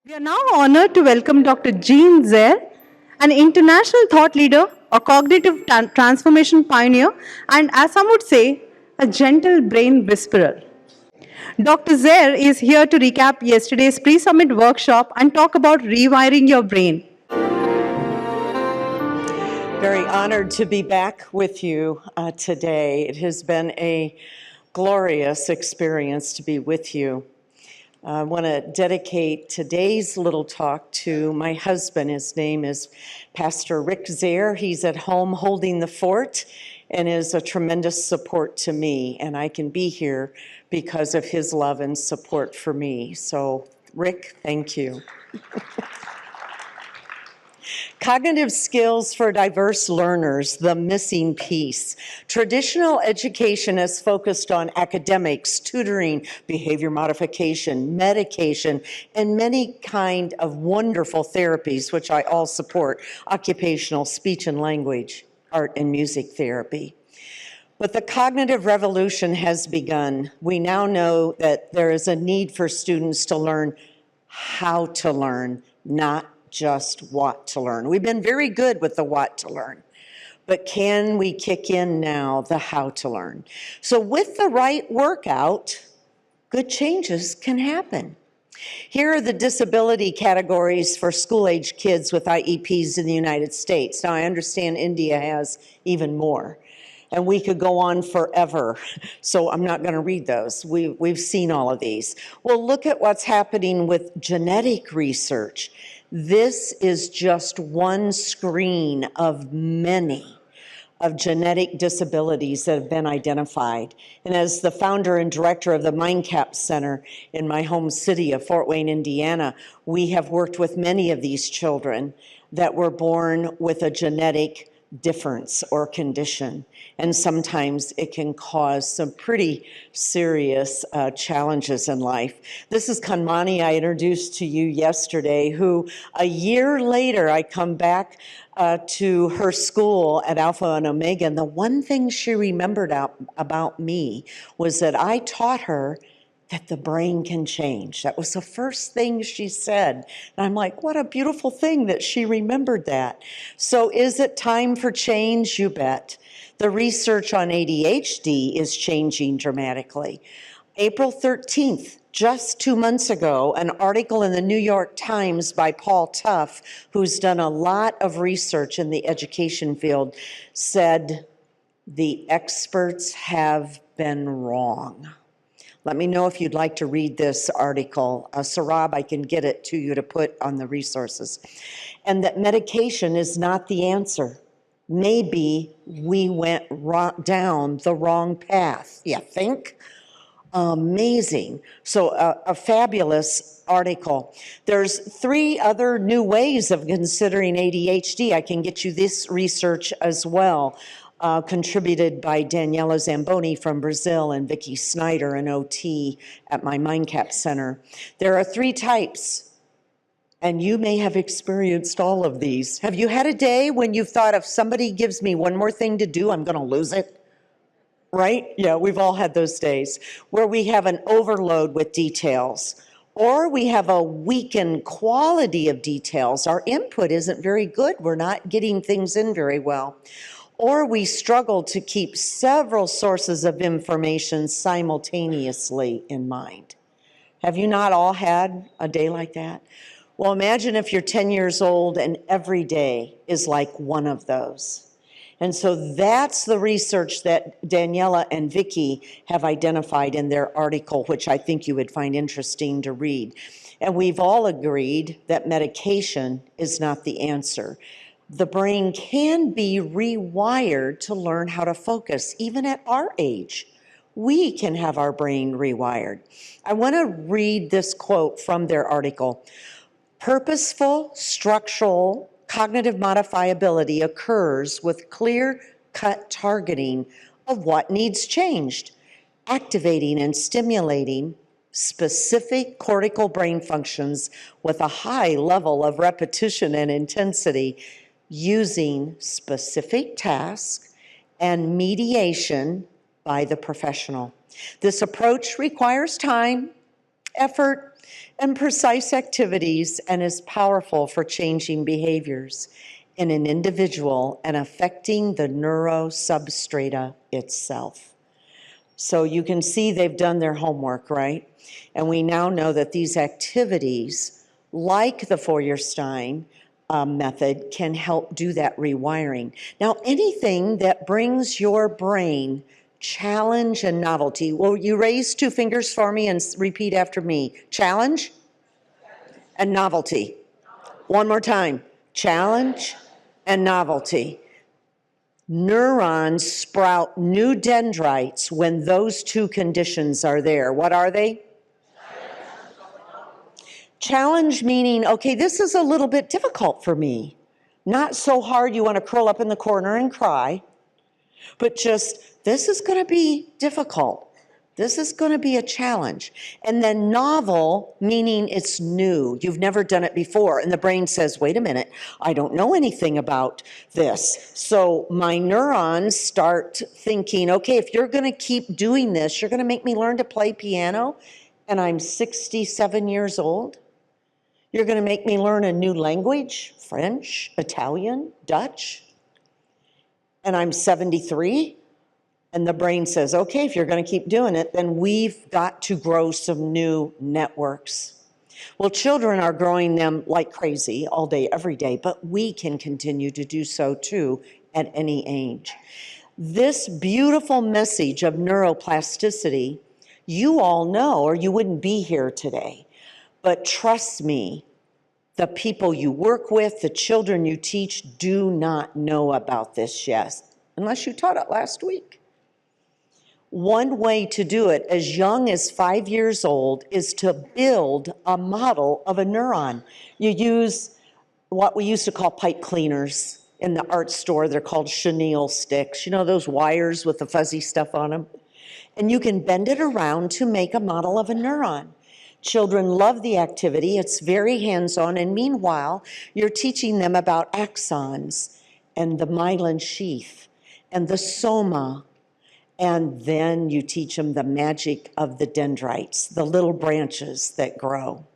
We are now honored to welcome Dr. Jeanne Zehr, an international thought leader, a cognitive transformation pioneer, and as some would say, a gentle brain whisperer. Dr. Zehr is here to recap yesterday's pre-summit workshop and talk about rewiring your brain. Very honored to be back with you today. It has been a glorious experience to be with you. I want to dedicate today's little talk to my husband. His name is Pastor Rick Zehr. He's at home holding the fort and is a tremendous support to me. And I can be here because of his love and support for me. So, Rick, thank you. Cognitive skills for diverse learners, the missing piece. Traditional education is focused on academics, tutoring, behavior modification, medication, and many kind of wonderful therapies, which I all support, occupational, speech and language, art and music therapy. But the cognitive revolution has begun. We now know that there is a need for students to learn how to learn, not just what to learn. We've been very good with the what to learn, but can we kick in now the how to learn? So with the right workout, good changes can happen. Here are the disability categories for school-age kids with IEPs in the United States. Now, I understand India has even more, and we could go on forever, so I'm not going to read those. We've seen all of these. Well, look at what's happening with genetic research. This is just one screen of many of genetic disabilities that have been identified. And as the founder and director of the MindCap Center in my home city of Fort Wayne, Indiana, we have worked with many of these children that were born with a genetic difference or condition. And sometimes it can cause some pretty serious challenges in life. This is Kanmani I introduced to you yesterday, who a year later I come back to her school at Alpha and Omega, and the one thing she remembered about me was that I taught her that the brain can change. That was the first thing she said. And I'm like, what a beautiful thing that she remembered that. So is it time for change? You bet. The research on ADHD is changing dramatically. April 13th, just 2 months ago, an article in the New York Times by Paul Tuff, who's done a lot of research in the education field, said the experts have been wrong. Let me know if you'd like to read this article. Sarab, I can get it to you to put on the resources. And that medication is not the answer. Maybe we went down the wrong path. You think? Amazing. So a fabulous article. There's 3 other new ways of considering ADHD. I can get you this research as well. Contributed by Daniela Zamboni from Brazil and Vicki Snyder, an OT at my MindCap Center. There are 3 types, and you may have experienced all of these. Have you had a day when you've thought, if somebody gives me one more thing to do, I'm going to lose it? Right? Yeah, we've all had those days where we have an overload with details, or we have a weakened quality of details. Our input isn't very good. We're not getting things in very well. Or we struggle to keep several sources of information simultaneously in mind. Have you not all had a day like that? Well, imagine if you're 10 years old and every day is like one of those. And so that's the research that Daniela and Vicki have identified in their article, which I think you would find interesting to read. And we've all agreed that medication is not the answer. The brain can be rewired to learn how to focus, even at our age. We can have our brain rewired. I want to read this quote from their article. Purposeful, structural, cognitive modifiability occurs with clear-cut targeting of what needs changed, activating and stimulating specific cortical brain functions with a high level of repetition and intensity, using specific tasks and mediation by the professional. This approach requires time, effort, and precise activities and is powerful for changing behaviors in an individual and affecting the neurosubstrata itself. So you can see they've done their homework, right? And we now know that these activities, like the Feuerstein method, can help do that rewiring. Now, anything that brings your brain challenge and novelty. Will you raise two fingers for me and repeat after me? Challenge and novelty. One more time. Challenge and novelty. Neurons sprout new dendrites when those two conditions are there. What are they? Challenge meaning, okay, this is a little bit difficult for me. Not so hard you want to curl up in the corner and cry, but just, this is going to be difficult. This is going to be a challenge. And then novel, meaning it's new. You've never done it before. And the brain says, wait a minute, I don't know anything about this. So my neurons start thinking, okay, if you're going to keep doing this, you're going to make me learn to play piano, and I'm 67 years old. You're going to make me learn a new language, French, Italian, Dutch, and I'm 73. And the brain says, okay, if you're going to keep doing it, then we've got to grow some new networks. Well, children are growing them like crazy all day, every day, but we can continue to do so too at any age. This beautiful message of neuroplasticity, you all know, or you wouldn't be here today. But trust me, the people you work with, the children you teach, do not know about this yet, unless you taught it last week. One way to do it as young as 5 years old is to build a model of a neuron. You use what we used to call pipe cleaners. In the art store, they're called chenille sticks. You know those wires with the fuzzy stuff on them? And you can bend it around to make a model of a neuron. Children love the activity. It's very hands-on. And meanwhile, you're teaching them about axons and the myelin sheath and the soma. And then you teach them the magic of the dendrites, the little branches that grow.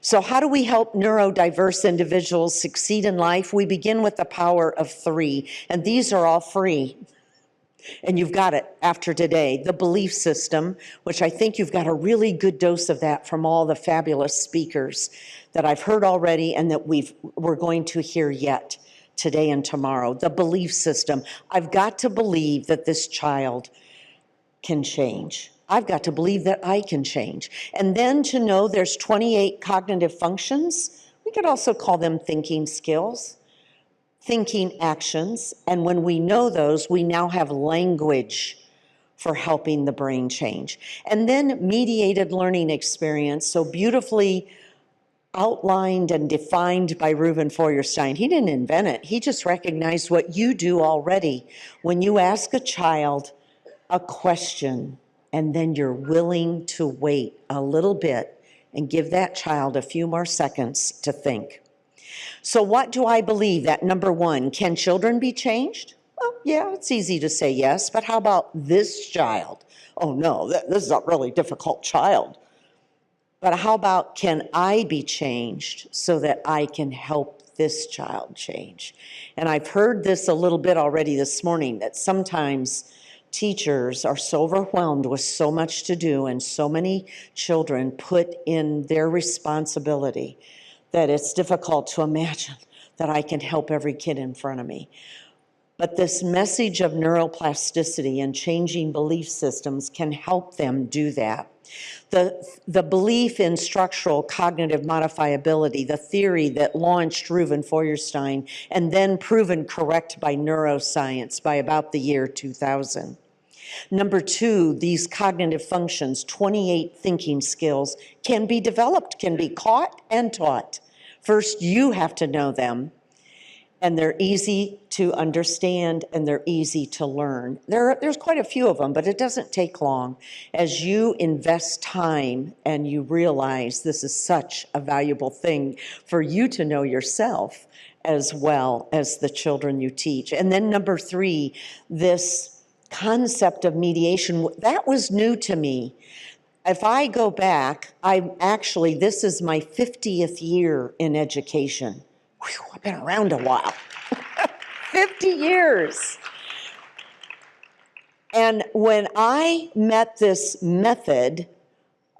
So how do we help neurodiverse individuals succeed in life? We begin with the power of 3, and these are all free. And you've got it after today. The belief system, which I think you've got a really good dose of that from all the fabulous speakers that I've heard already and that we're going to hear yet today and tomorrow. The belief system. I've got to believe that this child can change. I've got to believe that I can change. And then to know there's 28 cognitive functions. We could also call them thinking skills, thinking actions. And when we know those, we now have language for helping the brain change. And then mediated learning experience, so beautifully outlined and defined by Reuben Feuerstein. He didn't invent it. He just recognized what you do already. When you ask a child a question and then you're willing to wait a little bit and give that child a few more seconds to think. So what do I believe? That number 1, can children be changed? Well, yeah, it's easy to say yes, but how about this child? Oh no, this is a really difficult child. But how about, can I be changed so that I can help this child change? And I've heard this a little bit already this morning, that sometimes teachers are so overwhelmed with so much to do and so many children put in their responsibility that it's difficult to imagine that I can help every kid in front of me. But this message of neuroplasticity and changing belief systems can help them do that. The belief in structural cognitive modifiability, the theory that launched Reuben Feuerstein and then proven correct by neuroscience by about the year 2000. Number 2, these cognitive functions, 28 thinking skills, can be developed, can be caught and taught. First, you have to know them. And they're easy to understand and they're easy to learn. There's quite a few of them, but it doesn't take long. As you invest time and you realize this is such a valuable thing for you to know yourself as well as the children you teach. And then number 3, this concept of mediation, that was new to me. If I go back, this is my 50th year in education. Whew, I've been around a while. 50 years. And when I met this method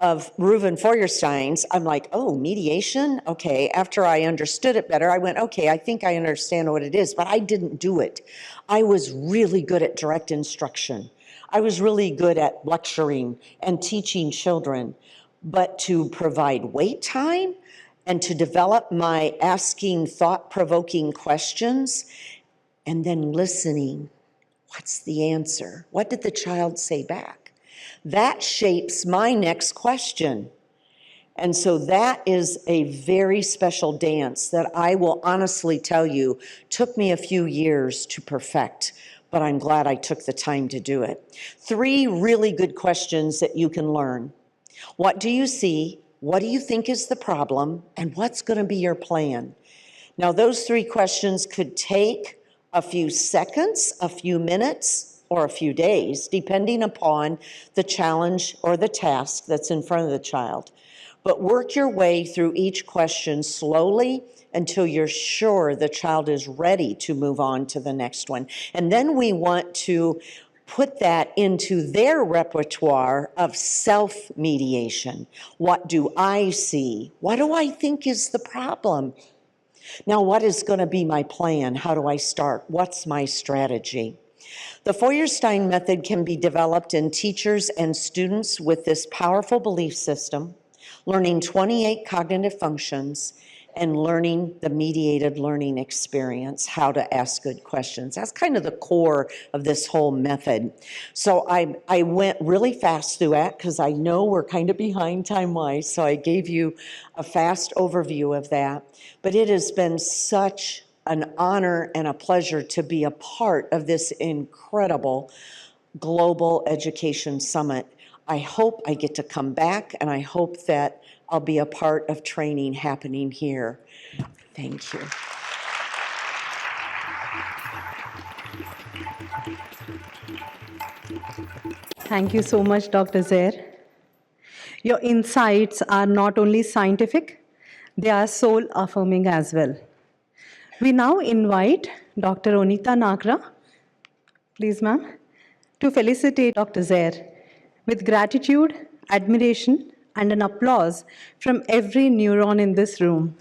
of Reuven Feuerstein's, I'm like, oh, mediation? Okay. After I understood it better, I went, okay, I think I understand what it is, but I didn't do it. I was really good at direct instruction. I was really good at lecturing and teaching children, but to provide wait time and to develop my asking thought-provoking questions and then listening. What's the answer? What did the child say back? That shapes my next question. And so that is a very special dance that I will honestly tell you took me a few years to perfect, but I'm glad I took the time to do it. 3 really good questions that you can learn. What do you see? What do you think is the problem? And what's going to be your plan? Now, those 3 questions could take a few seconds, a few minutes, or a few days, depending upon the challenge or the task that's in front of the child. But work your way through each question slowly until you're sure the child is ready to move on to the next one. And then we want to put that into their repertoire of self-mediation. What do I see? What do I think is the problem? Now, what is going to be my plan? How do I start? What's my strategy? The Feuerstein method can be developed in teachers and students with this powerful belief system, learning 28 cognitive functions, and learning the mediated learning experience, how to ask good questions. That's kind of the core of this whole method. So I went really fast through that because I know we're kind of behind time-wise, so I gave you a fast overview of that. But it has been such an honor and a pleasure to be a part of this incredible global education summit. I hope I get to come back, and I hope that I'll be a part of training happening here. Thank you. Thank you so much, Dr. Zehr. Your insights are not only scientific, they are soul-affirming as well. We now invite Dr. Onita Nakra, please ma'am, to felicitate Dr. Zehr with gratitude, admiration, and an applause from every neuron in this room.